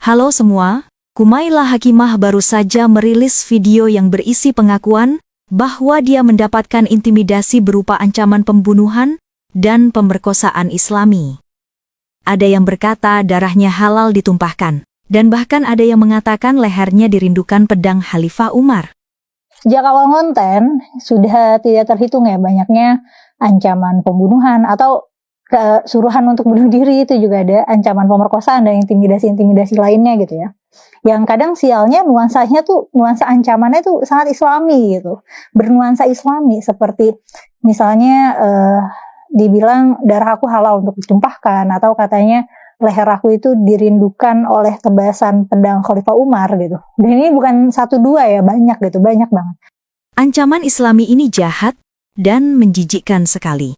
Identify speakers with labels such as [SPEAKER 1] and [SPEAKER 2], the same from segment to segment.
[SPEAKER 1] Halo semua, Kumaila Hakimah baru saja merilis video yang berisi pengakuan bahwa dia mendapatkan intimidasi berupa ancaman pembunuhan dan pemerkosaan Islami. Ada yang berkata darahnya halal ditumpahkan, dan bahkan ada yang mengatakan lehernya dirindukan pedang Khalifah Umar.
[SPEAKER 2] Sejak awal konten, sudah tidak terhitung ya banyaknya ancaman pembunuhan atau suruhan untuk bunuh diri, itu juga ada ancaman pemerkosaan dan intimidasi-intimidasi lainnya gitu ya. Yang kadang sialnya nuansa ancamannya tuh sangat Islami gitu. Bernuansa Islami seperti misalnya dibilang darah aku halal untuk ditumpahkan, atau katanya leher aku itu dirindukan oleh tebasan pedang Khalifah Umar gitu. Dan ini bukan 1-2 ya, banyak gitu, banyak banget.
[SPEAKER 1] Ancaman Islami ini jahat dan menjijikkan sekali.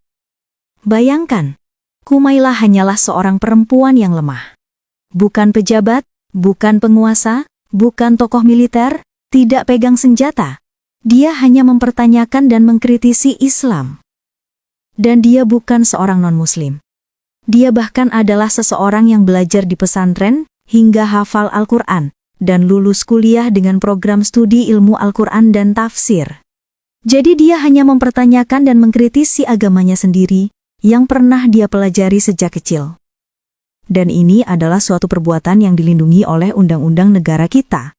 [SPEAKER 1] Bayangkan, Kumaila hanyalah seorang perempuan yang lemah. Bukan pejabat, bukan penguasa, bukan tokoh militer, tidak pegang senjata. Dia hanya mempertanyakan dan mengkritisi Islam. Dan dia bukan seorang non-muslim. Dia bahkan adalah seseorang yang belajar di pesantren hingga hafal Al-Quran dan lulus kuliah dengan program studi ilmu Al-Quran dan tafsir. Jadi dia hanya mempertanyakan dan mengkritisi agamanya sendiri yang pernah dia pelajari sejak kecil. Dan ini adalah suatu perbuatan yang dilindungi oleh undang-undang negara kita.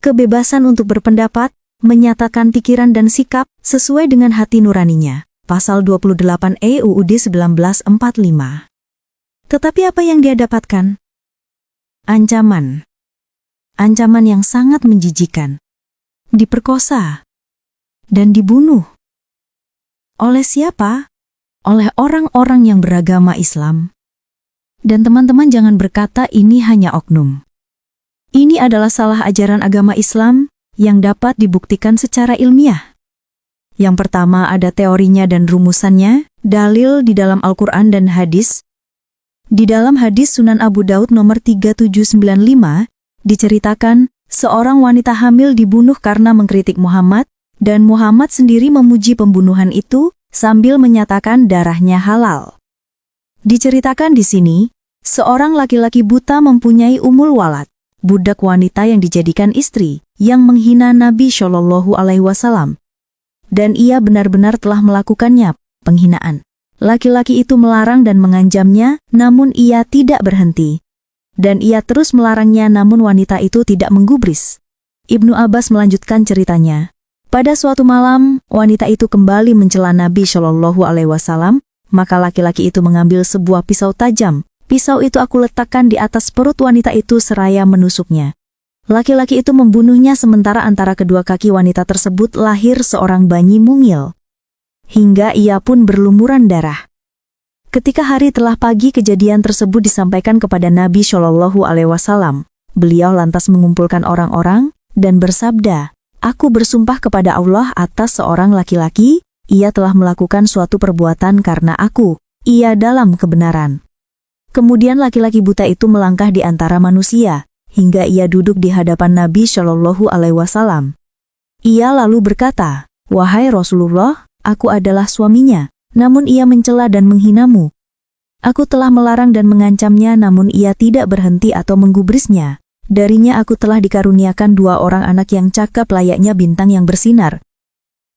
[SPEAKER 1] Kebebasan untuk berpendapat, menyatakan pikiran dan sikap sesuai dengan hati nuraninya. Pasal 28 UUD 1945. Tetapi apa yang dia dapatkan? Ancaman. Ancaman yang sangat menjijikan. Diperkosa. Dan dibunuh. Oleh siapa? Oleh orang-orang yang beragama Islam. Dan teman-teman jangan berkata ini hanya oknum. Ini adalah salah ajaran agama Islam yang dapat dibuktikan secara ilmiah. Yang pertama ada teorinya dan rumusannya, dalil di dalam Al-Quran dan hadis. Di dalam hadis Sunan Abu Daud nomor 3795, diceritakan seorang wanita hamil dibunuh karena mengkritik Muhammad, dan Muhammad sendiri memuji pembunuhan itu sambil menyatakan darahnya halal. Diceritakan di sini, seorang laki-laki buta mempunyai umul walad, budak wanita yang dijadikan istri, yang menghina Nabi Shallallahu Alaihi Wasallam. Dan ia benar-benar telah melakukannya, penghinaan. Laki-laki itu melarang dan mengancamnya, namun ia tidak berhenti. Dan ia terus melarangnya, namun wanita itu tidak menggubris. Ibnu Abbas melanjutkan ceritanya. Pada suatu malam, wanita itu kembali mencela Nabi Shallallahu Alaihi Wasallam, maka laki-laki itu mengambil sebuah pisau tajam. Pisau itu aku letakkan di atas perut wanita itu seraya menusuknya. Laki-laki itu membunuhnya sementara antara kedua kaki wanita tersebut lahir seorang bayi mungil. Hingga ia pun berlumuran darah. Ketika hari telah pagi kejadian tersebut disampaikan kepada Nabi Shallallahu Alaihi Wasallam, beliau lantas mengumpulkan orang-orang dan bersabda, "Aku bersumpah kepada Allah atas seorang laki-laki, ia telah melakukan suatu perbuatan karena aku, ia dalam kebenaran." Kemudian laki-laki buta itu melangkah di antara manusia, hingga ia duduk di hadapan Nabi Shallallahu Alaihi Wasallam. Ia lalu berkata, "Wahai Rasulullah, aku adalah suaminya, namun ia mencela dan menghinamu. Aku telah melarang dan mengancamnya, namun ia tidak berhenti atau menggubrisnya. Darinya aku telah dikaruniakan 2 orang anak yang cakap layaknya bintang yang bersinar.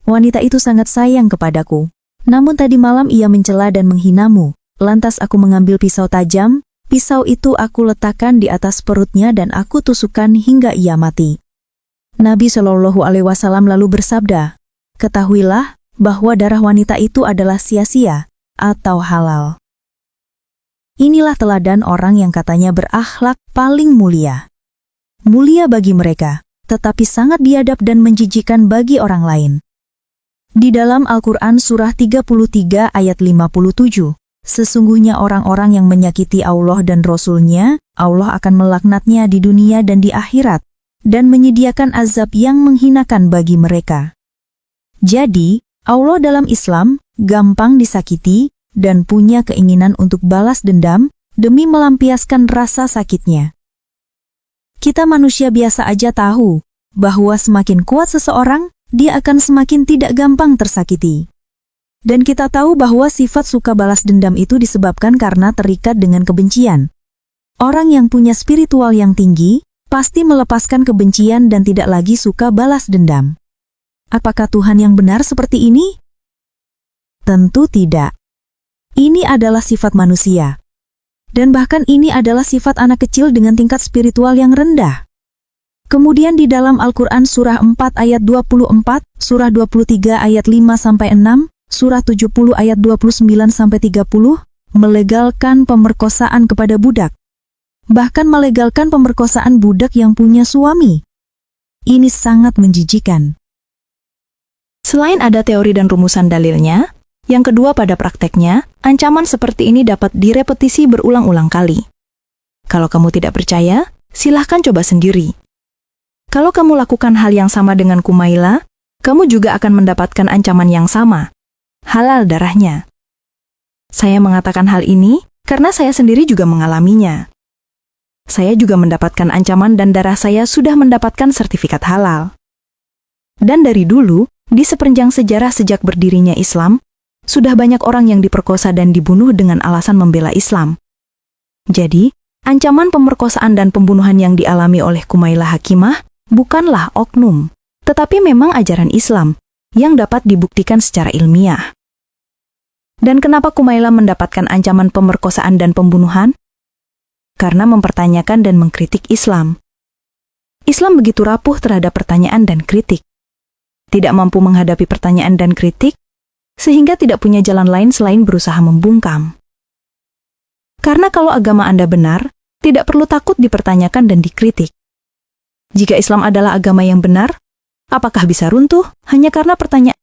[SPEAKER 1] Wanita itu sangat sayang kepadaku. Namun tadi malam ia mencela dan menghinamu. Lantas aku mengambil pisau tajam, pisau itu aku letakkan di atas perutnya dan aku tusukkan hingga ia mati." Nabi Shallallahu Alaihi Wasallam lalu bersabda, "Ketahuilah bahwa darah wanita itu adalah sia-sia atau halal." Inilah teladan orang yang katanya berakhlak paling mulia. Mulia bagi mereka, tetapi sangat biadab dan menjijikan bagi orang lain. Di dalam Al-Quran surah 33 ayat 57, sesungguhnya orang-orang yang menyakiti Allah dan Rasul-Nya, Allah akan melaknatnya di dunia dan di akhirat, dan menyediakan azab yang menghinakan bagi mereka. Jadi, Allah dalam Islam gampang disakiti dan punya keinginan untuk balas dendam demi melampiaskan rasa sakitnya. Kita manusia biasa aja tahu bahwa semakin kuat seseorang, dia akan semakin tidak gampang tersakiti. Dan kita tahu bahwa sifat suka balas dendam itu disebabkan karena terikat dengan kebencian. Orang yang punya spiritual yang tinggi pasti melepaskan kebencian dan tidak lagi suka balas dendam. Apakah Tuhan yang benar seperti ini? Tentu tidak. Ini adalah sifat manusia. Dan bahkan ini adalah sifat anak kecil dengan tingkat spiritual yang rendah. Kemudian di dalam Al-Quran surah 4 ayat 24, surah 23 ayat 5-6, surah 70 ayat 29-30, melegalkan pemerkosaan kepada budak. Bahkan melegalkan pemerkosaan budak yang punya suami. Ini sangat menjijikan. Selain ada teori dan rumusan dalilnya, yang kedua pada prakteknya, ancaman seperti ini dapat direpetisi berulang-ulang kali. Kalau kamu tidak percaya, silahkan coba sendiri. Kalau kamu lakukan hal yang sama dengan Kumaila, kamu juga akan mendapatkan ancaman yang sama. Halal darahnya. Saya mengatakan hal ini karena saya sendiri juga mengalaminya. Saya juga mendapatkan ancaman dan darah saya sudah mendapatkan sertifikat halal. Dan dari dulu, di sepanjang sejarah sejak berdirinya Islam, sudah banyak orang yang diperkosa dan dibunuh dengan alasan membela Islam. Jadi, ancaman pemerkosaan dan pembunuhan yang dialami oleh Kumaila Hakimah bukanlah oknum, tetapi memang ajaran Islam yang dapat dibuktikan secara ilmiah. Dan kenapa Kumaila mendapatkan ancaman pemerkosaan dan pembunuhan? Karena mempertanyakan dan mengkritik Islam. Islam begitu rapuh terhadap pertanyaan dan kritik. Tidak mampu menghadapi pertanyaan dan kritik, sehingga tidak punya jalan lain selain berusaha membungkam. Karena kalau agama Anda benar, tidak perlu takut dipertanyakan dan dikritik. Jika Islam adalah agama yang benar, apakah bisa runtuh hanya karena pertanyaan